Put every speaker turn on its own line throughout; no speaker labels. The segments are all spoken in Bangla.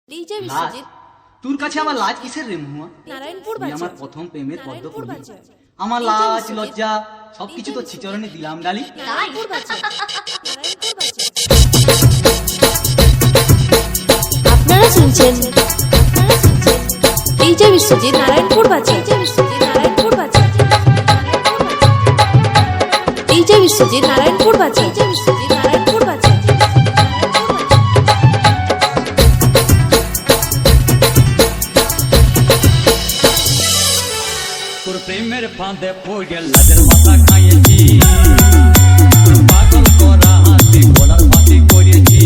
ডিজে বিশ্বজিৎ
তোর কাছে আমার লাজ কিসের রে মহুয়া?
নারায়ণপুর
তুই আমার
বাজার
প্রথম প্রেমের পদ্ম
নারায়ণপুর
কবি।
বাজার
আমার লাজ লজ্জা সবকিছু তো চিচরণে দিলাম ডালি।
নারায়ণপুর বাজার নারায়ণপুর বাজার। আপনারা শুনছেন ডিজে বিশ্বজিৎ নারায়ণপুর বাজার ডিজে বিশ্বজিৎ নারায়ণপুর বাজার ডিজে বিশ্বজিৎ নারায়ণপুর বাজার ডিজে বিশ্বজিৎ নারায়ণপুর বাজার।
তোর প্রেমের ফাঁদে পড়ে লাজের মাথা খাইয়েছি, তোর পাগল করা হাতে গলার ফাঁসি করেছি।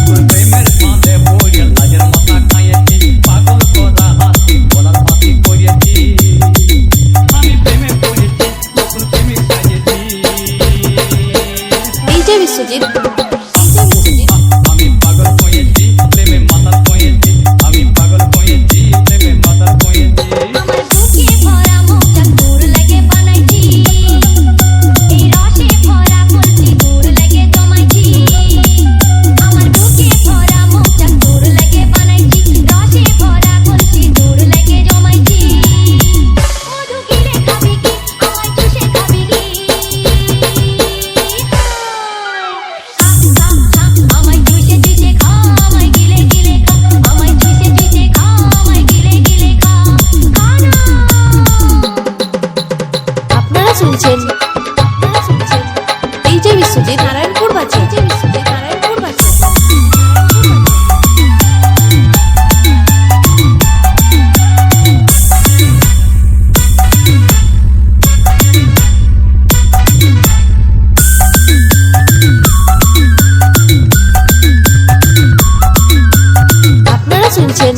তোর প্রেমের ফাঁদে পড়ে লাজের মাথা খাইয়েছি, পাগল করা হাতে গলার ফাঁসি করেছি। আমি প্রেমে পড়েছি, নতুন প্রেমিক সাজেছি।
ডিজে বিশ্বজিৎ
আমি পাগল হয়েছি, প্রেমে মাথা হয়েছি। আমি পাগল হয়েছি, প্রেমে মাথা হয়েছি।
আমার বুকে ভরা মুখটা তোর লাগে বানাইছি, এই রসে ভরা কলসি তোর লাগে জমাইছি। আমার বুকে ভরা মুখটা তোর লাগে বানাইছি, রসে ভরা কলসি তোর লাগে জমাইছি। মধু গিলে খাবি কি, আমায় চুষে খাবি কি? আমায় চুষে চুষে খা, আমায় গিলে গিলে খা, আমায় চুষে চুষে খা, আমায় গিলে গিলে খা। খানা
আপনারা শুনছেন ডিজে বিশ্বজিৎ নারায়ণপুর বাজার ডিজে বিশ্বজিৎ নারায়ণপুর বাজার। আপনারা শুনছেন